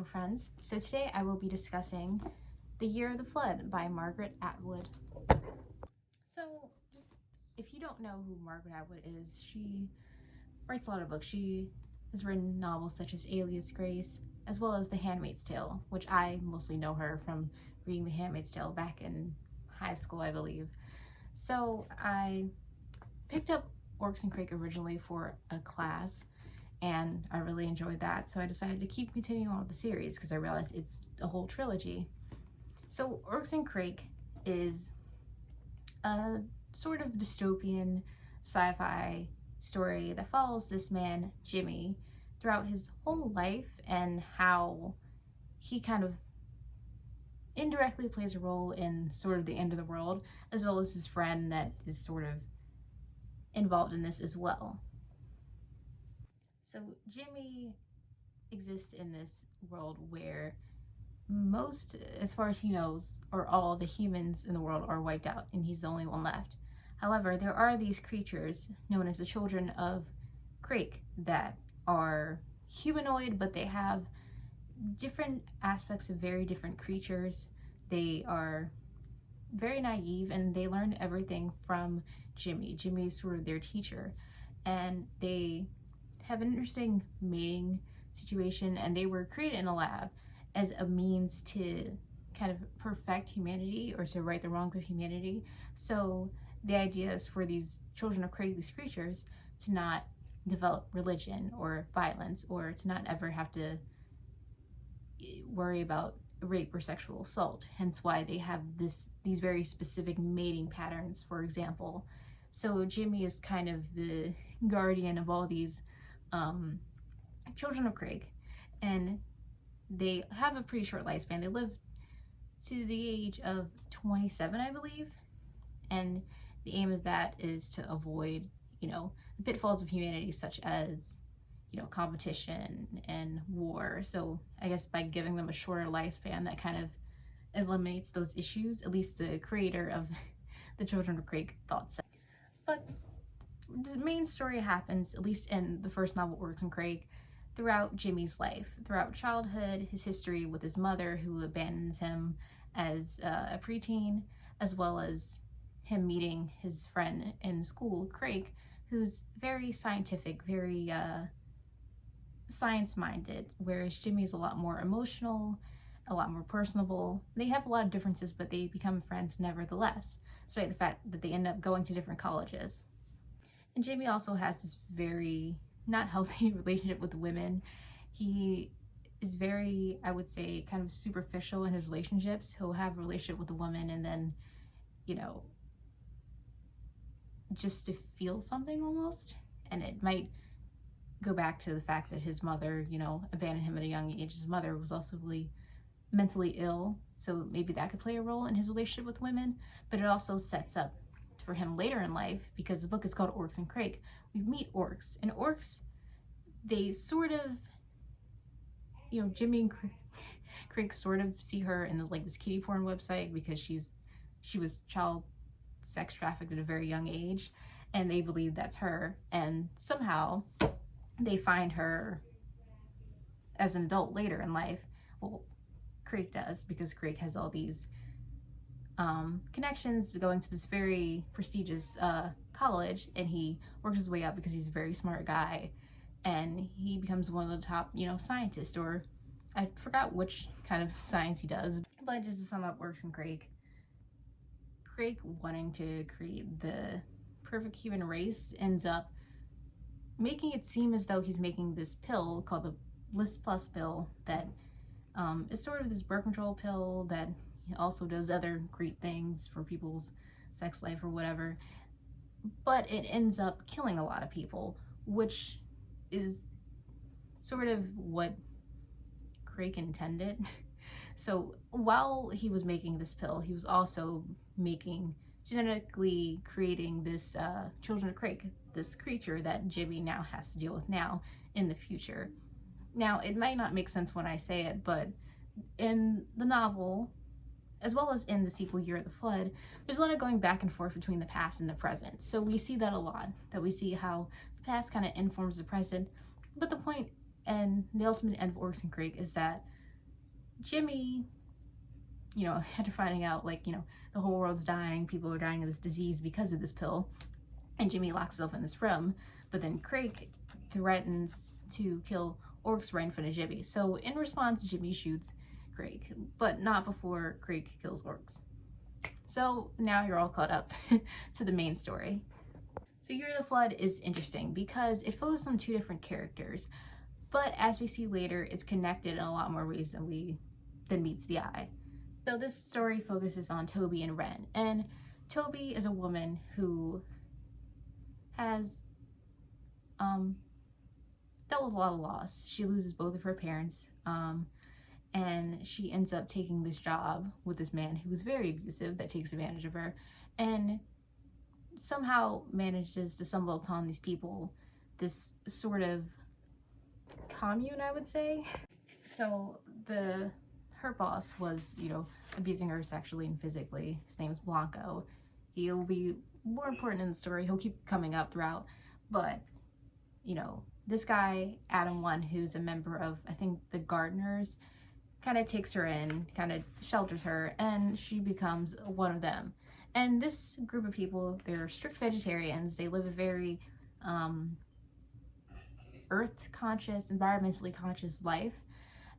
wonderful friends. So today I will be discussing The Year of the Flood by Margaret Atwood. So just if you don't know who Margaret Atwood is, she writes a lot of books. She has written novels such as Alias Grace, as well as The Handmaid's Tale, which I mostly know her from reading The Handmaid's Tale back in high school, I believe. So I picked up Oryx and Crake originally for a class, and I really enjoyed that, so I decided to keep continuing on with the series because I realized it's a whole trilogy. So Oryx and Crake is a sort of dystopian sci-fi story that follows this man, Jimmy, throughout his whole life and how he kind of indirectly plays a role in sort of the end of the world, as well as his friend that is sort of involved in this as well. So Jimmy exists in this world where most, as far as he knows, or all the humans in the world are wiped out and he's the only one left. However, there are these creatures known as the children of Crake that are humanoid, but they have different aspects of very different creatures. They are very naive and they learn everything from Jimmy. Jimmy is sort of their teacher, and they have an interesting mating situation, and they were created in a lab as a means to kind of perfect humanity or to right the wrongs of humanity. So the idea is for these children of Crake, these creatures, to not develop religion or violence, or to not ever have to worry about rape or sexual assault. Hence why they have these very specific mating patterns, for example. So Jimmy is kind of the guardian of all these children of Crake, and they have a pretty short lifespan. They live to the age of 27, I believe, and the aim of that is to avoid, the pitfalls of humanity, such as, competition and war. So I guess by giving them a shorter lifespan, that kind of eliminates those issues. At least the creator of the Children of Crake thought so. But the main story happens, at least in the first novel, Oryx and Crake, throughout Jimmy's life, throughout childhood, his history with his mother who abandons him as a preteen, as well as him meeting his friend in school, Crake, who's very scientific, very science-minded, whereas Jimmy's a lot more emotional, a lot more personable. They have a lot of differences, but they become friends nevertheless, despite the fact that they end up going to different colleges. And Jimmy also has this very not healthy relationship with women. He is very, I would say, kind of superficial in his relationships. He'll have a relationship with a woman and then, just to feel something almost. And it might go back to the fact that his mother, abandoned him at a young age. His mother was also really mentally ill, so maybe that could play a role in his relationship with women. But it also sets up for him later in life, because the book is called Oryx and Crake. We meet Oryx, and Oryx, they sort of, Jimmy and Crake sort of see her in this kitty porn website because she was child sex trafficked at a very young age, and they believe that's her, and somehow they find her as an adult later in life. Well, Crake does, because Crake has all these connections going to this very prestigious college, and he works his way up because he's a very smart guy, and he becomes one of the top scientists, or I forgot which kind of science he does. But just to sum up Oryx and Crake wanting to create the perfect human race ends up making it seem as though he's making this pill called the Bliss Plus pill that is sort of this birth control pill that also does other great things for people's sex life or whatever, but it ends up killing a lot of people, which is sort of what Crake intended. So while he was making this pill, he was also genetically creating this Children of Crake, this creature that Jimmy now has to deal with now in the future. Now, it might not make sense when I say it, but in the novel, as well as in the sequel, Year of the Flood, there's a lot of going back and forth between the past and the present. So we see that a lot, that we see how the past kind of informs the present. But the point and the ultimate end of Oryx and Crake is that Jimmy, after finding out, like, the whole world's dying, people are dying of this disease because of this pill, and Jimmy locks himself in this room, but then Craig threatens to kill orcs right in front of Jimmy. So in response, Jimmy shoots Craig, but not before Craig kills orcs. So now you're all caught up to the main story. So Year of the Flood is interesting because it focuses on two different characters, but as we see later, it's connected in a lot more ways than meets the eye. So this story focuses on Toby and Ren, and Toby is a woman who has dealt with a lot of loss. She loses both of her parents, and she ends up taking this job with this man who is very abusive, that takes advantage of her, and somehow manages to stumble upon these people, this sort of commune, I would say. So her boss was, abusing her sexually and physically. His name is Blanco. He'll be more important in the story. He'll keep coming up throughout, but this guy, Adam 1, who's a member of, I think, the Gardeners, kind of takes her in, kind of shelters her, and she becomes one of them. And this group of people, they're strict vegetarians. They live a very earth conscious, environmentally conscious life,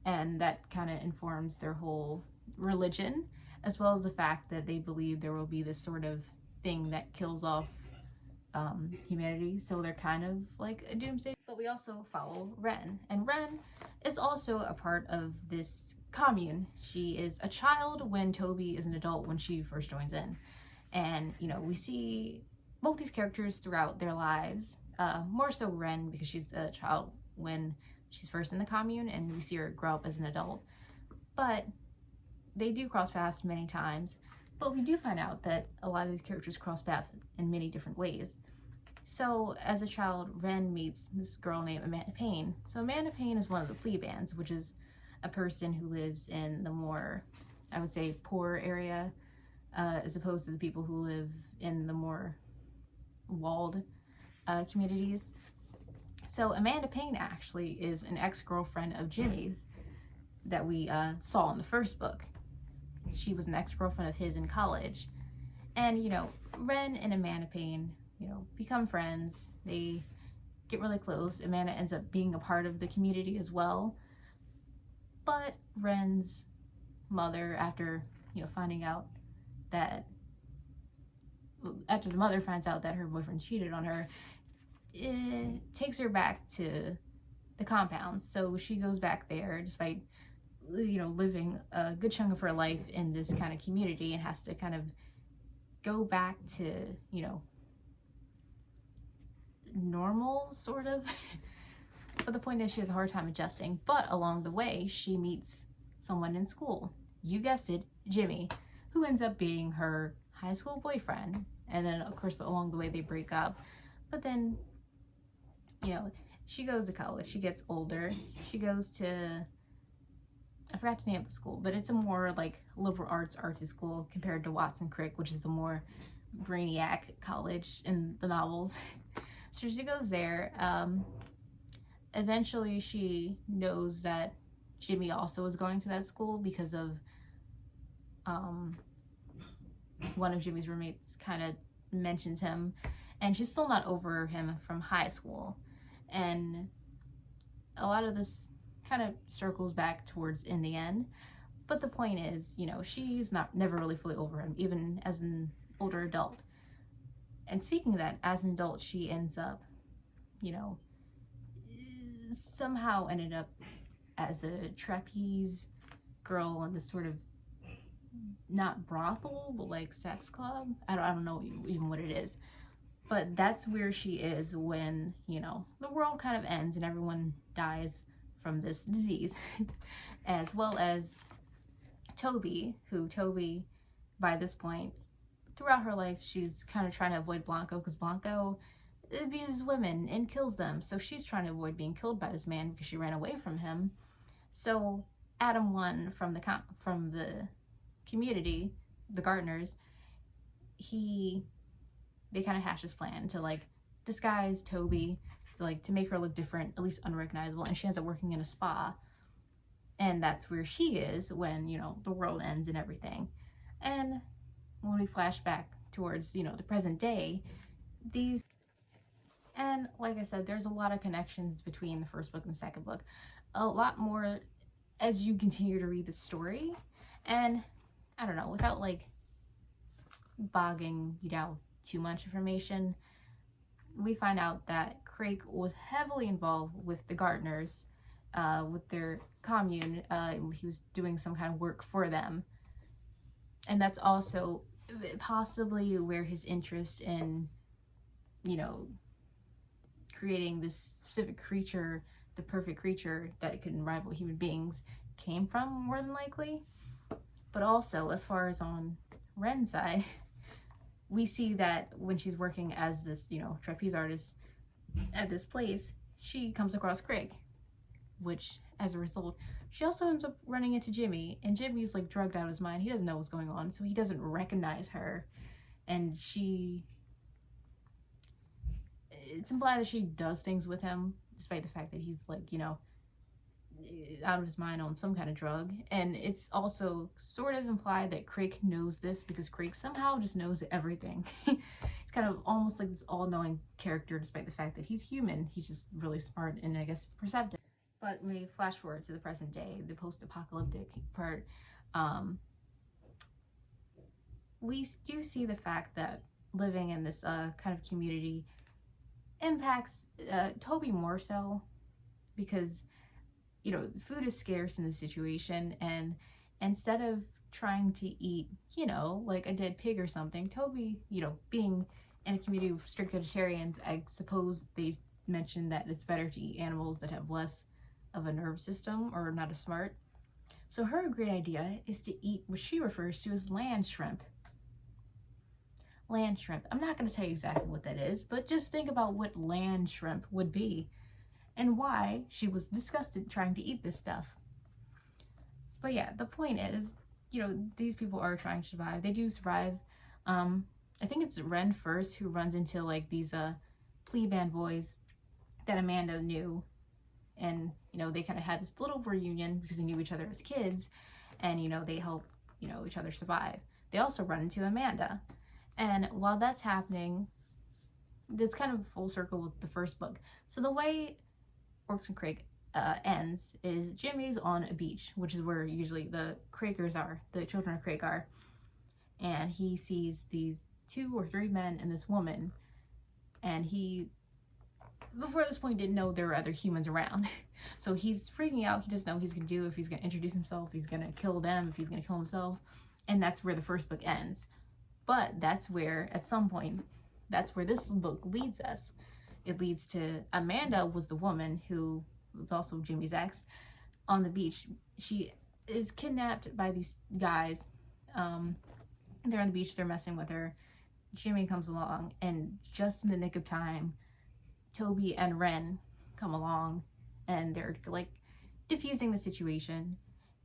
and that kind of informs their whole religion, as well as the fact that they believe there will be this sort of thing that kills off humanity. So they're kind of like a doomsday. But we also follow Ren, and Ren is also a part of this commune. She is a child when Toby is an adult when she first joins in. And, we see both these characters throughout their lives, more so Ren because she's a child when she's first in the commune, and we see her grow up as an adult. But they do cross paths many times, but we do find out that a lot of these characters cross paths in many different ways. So as a child, Ren meets this girl named Amanda Payne. So Amanda Payne is one of the plebeians, which is a person who lives in the more, I would say, poor area, as opposed to the people who live in the more walled communities. So Amanda Payne actually is an ex-girlfriend of Jimmy's that we saw in the first book. She was an ex-girlfriend of his in college. And, Ren and Amanda Payne, become friends. They get really close. Amanda ends up being a part of the community as well. But Ren's mother, after, finding out that, after the mother finds out that her boyfriend cheated on her, it takes her back to the compound. So she goes back there despite, living a good chunk of her life in this kind of community, and has to kind of go back to, normal, sort of. But the point is, she has a hard time adjusting. But along the way, she meets someone in school. You guessed it, Jimmy, who ends up being her high school boyfriend. And then, of course, along the way, they break up. But then, she goes to college. She gets older. She goes to, I forgot to name the school, but it's a more like liberal artsy school compared to Watson Crick, which is the more brainiac college in the novels. So she goes there. Eventually she knows that Jimmy also is going to that school because of one of Jimmy's roommates kind of mentions him, and she's still not over him from high school. And a lot of this kind of circles back towards in the end, but the point is, she's never really fully over him, even as an older adult. And speaking of that, as an adult, she ends up, somehow ended up as a trapeze girl in this sort of, not brothel, but like sex club. I don't know even what it is. But that's where she is when, the world kind of ends and everyone dies from this disease. As well as Toby, by this point, throughout her life, she's kind of trying to avoid Blanco, because Blanco abuses women and kills them. So she's trying to avoid being killed by this man because she ran away from him. So Adam 1 from the community, the Gardeners, they kind of hash this plan to like disguise Toby, to make her look different, at least unrecognizable, and she ends up working in a spa. And that's where she is when, you know, the world ends and everything. And when we flash back towards, you know, the present day, these, and like I said, there's a lot of connections between the first book and the second book. A lot more as you continue to read the story. And I don't know, without like bogging you down with too much information, we find out that Craig was heavily involved with the gardeners, with their commune. He was doing some kind of work for them. And that's also possibly where his interest in, you know, creating this specific creature, the perfect creature that could rival human beings, came from, more than likely. But also, as far as on Ren's side, we see that when she's working as this, you know, trapeze artist at this place, she comes across Craig, which, as a result, she also ends up running into Jimmy, and Jimmy's like drugged out of his mind. He doesn't know what's going on, so he doesn't recognize her, and it's implied that she does things with him, despite the fact that he's like, you know, out of his mind on some kind of drug. And it's also sort of implied that Craig knows this because Craig somehow just knows everything. He's kind of almost like this all-knowing character, despite the fact that he's human. He's just really smart and, I guess, perceptive. But when we flash forward to the present day, the post-apocalyptic part, we do see the fact that living in this kind of community impacts Toby more so, because, you know, food is scarce in this situation, and instead of trying to eat, you know, like a dead pig or something, Toby, you know, being in a community of strict vegetarians, I suppose they mentioned that it's better to eat animals that have less of a nerve system or not as smart. So her great idea is to eat what she refers to as land shrimp. Land shrimp. I'm not going to tell you exactly what that is, but just think about what land shrimp would be and why she was disgusted trying to eat this stuff. But yeah, the point is, you know, these people are trying to survive. They do survive. I think it's Ren first who runs into like these plebe band boys that Amanda knew, and, you know, they kind of had this little reunion because they knew each other as kids, and, you know, they help, you know, each other survive. They also run into Amanda, and while that's happening, it's kind of full circle with the first book. So the way Orcs and Craig ends is Jimmy's on a beach, which is where usually the Craigers are, the children of Craig are, and he sees these 2 or 3 men and this woman, and he, before this point, didn't know there were other humans around. So he's freaking out. He doesn't know what he's gonna do, if he's gonna introduce himself, if he's gonna kill them, if he's gonna kill himself. And that's where the first book ends. But that's where, at some point, that's where this book leads us. It leads to Amanda was the woman who was also Jimmy's ex on the beach. She is kidnapped by these guys. They're on the beach, they're messing with her. Jimmy comes along, and just in the nick of time, Toby and Ren come along, and they're like diffusing the situation,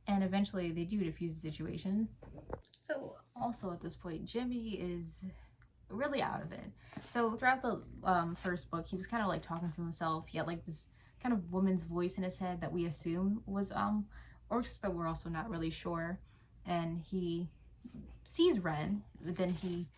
and eventually they do diffuse the situation. So also at this point, Jimmy is really out of it. So throughout the first book, he was kind of like talking to himself. He had like this kind of woman's voice in his head that we assume was Orcs, but we're also not really sure. And he sees Ren, but then he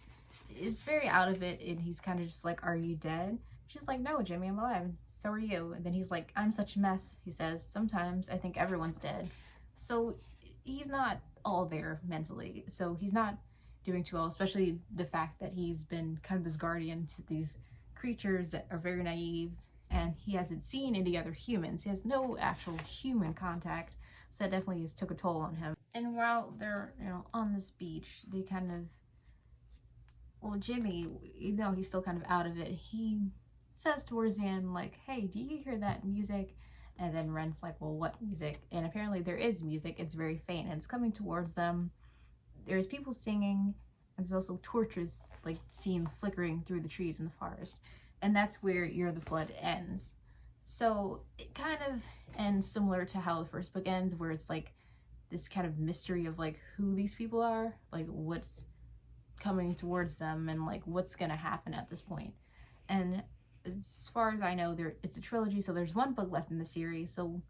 is very out of it, and he's kind of just like, "Are you dead?" She's like, "No, Jimmy, I'm alive, and so are you." And then he's like, "I'm such a mess," he says. "Sometimes I think everyone's dead." So he's not all there mentally. So he's not doing too well, especially the fact that he's been kind of this guardian to these creatures that are very naive, and he hasn't seen any other humans. He has no actual human contact, so that definitely has took a toll on him. And while they're, you know, on this beach, they kind of, well, Jimmy, you know, he's still kind of out of it. He says towards the end, like, "Hey, do you hear that music?" And then Ren's like, "Well, what music?" And apparently there is music. It's very faint, and it's coming towards them. There's people singing, and there's also torches like seen flickering through the trees in the forest. And that's where Year of the Flood ends. So it kind of ends similar to how the first book ends, where it's like this kind of mystery of like who these people are, like what's coming towards them, and like what's gonna happen at this point. And as far as I know, it's a trilogy, so there's 1 book left in the series. So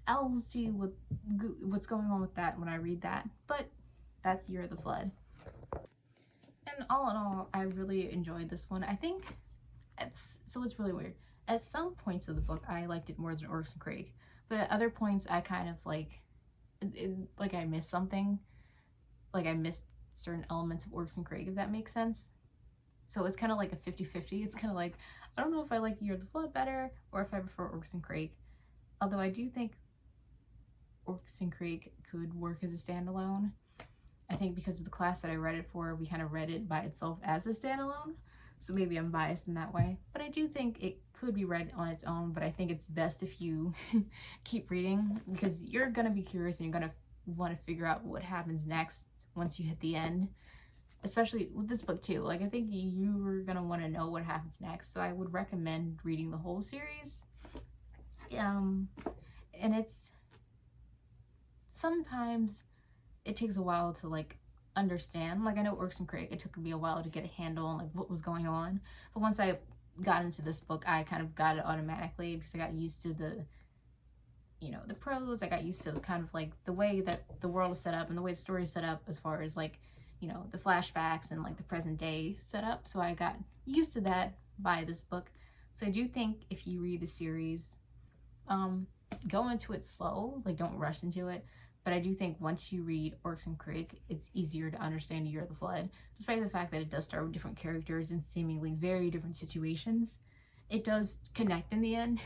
I'll see what's going on with that when I read that. But that's Year of the Flood. And all in all, I really enjoyed this one. I think it's really weird. At some points of the book, I liked it more than Orcs and Craig, but at other points, I kind of like I missed something. Like I missed certain elements of Orcs and Craig, if that makes sense. So it's kind of like a 50-50. It's kind of like, I don't know if I like Year of the Flood better or if I prefer Orcs and Craig. Although I do think Orcs and Craig could work as a standalone. I think because of the class that I read it for, we kind of read it by itself as a standalone. So maybe I'm biased in that way. But I do think it could be read on its own, but I think it's best if you keep reading, because you're going to be curious and you're going to want to figure out what happens next once you hit the end. Especially with this book too. Like I think you're going to want to know what happens next. So I would recommend reading the whole series. And it's sometimes it takes a while to like understand. Like I know Orcs and Craig, it took me a while to get a handle on like what was going on, but once I got into this book, I kind of got it automatically because I got used to the prose. I got used to kind of like the way that the world is set up and the way the story is set up as far as like, the flashbacks and like the present day setup. So I got used to that by this book. So I do think if you read the series, go into it slow, like don't rush into it. But I do think once you read Orcs and Craig, it's easier to understand Year of the Flood, despite the fact that it does start with different characters in seemingly very different situations. It does connect in the end.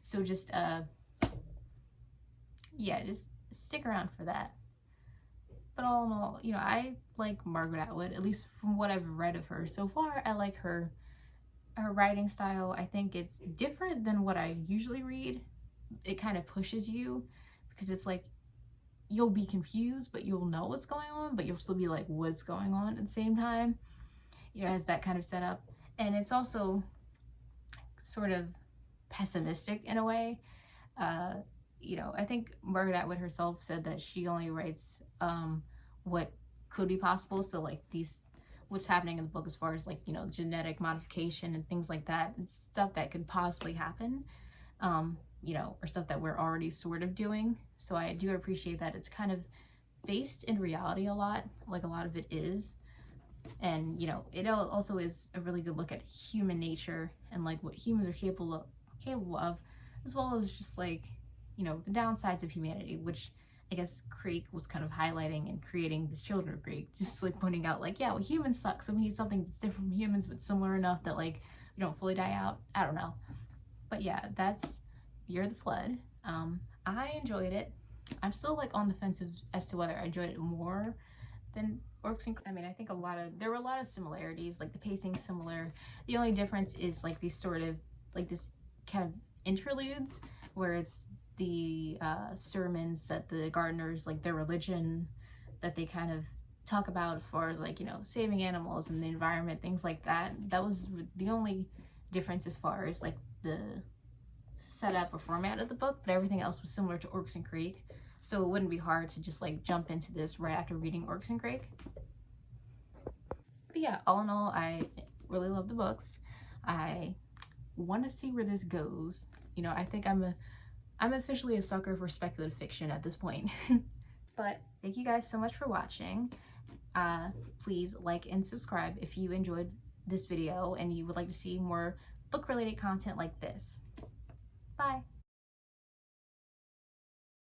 So just, just stick around for that. But all in all, I like Margaret Atwood, at least from what I've read of her so far. I like her writing style. I think it's different than what I usually read. It kind of pushes you because it's like, you'll be confused, but you'll know what's going on, but you'll still be like, what's going on at the same time? It has that kind of setup. And it's also sort of pessimistic in a way. I think Margaret Atwood herself said that she only writes what could be possible. So like what's happening in the book as far as like, genetic modification and things like that, and stuff that could possibly happen. Or stuff that we're already sort of doing. So I do appreciate that it's kind of based in reality a lot, like a lot of it is. And, it also is a really good look at human nature and like what humans are capable of, as well as just like, the downsides of humanity, which I guess Craig was kind of highlighting and creating this Children of Craig, just like pointing out like, yeah, well, humans suck, so we need something that's different from humans but similar enough that like we don't fully die out. I don't know. But yeah, that's Year of the Flood. I enjoyed it. I'm still like on the fence as to whether I enjoyed it more than Orcs and Craig. I mean, I think there were a lot of similarities, like the pacing's similar. The only difference is like these sort of like this kind of interludes where it's the sermons that the gardeners, like their religion that they kind of talk about as far as like, saving animals and the environment, things like that. That was the only difference as far as like the setup or format of the book, but everything else was similar to Orcs and Craig, so it wouldn't be hard to just like jump into this right after reading Orcs and Craig. But yeah, all in all, I really love the books. I want to see where this goes. I think I'm officially a sucker for speculative fiction at this point. But thank you guys so much for watching. Please like and subscribe if you enjoyed this video and you would like to see more book related content like this. Bye.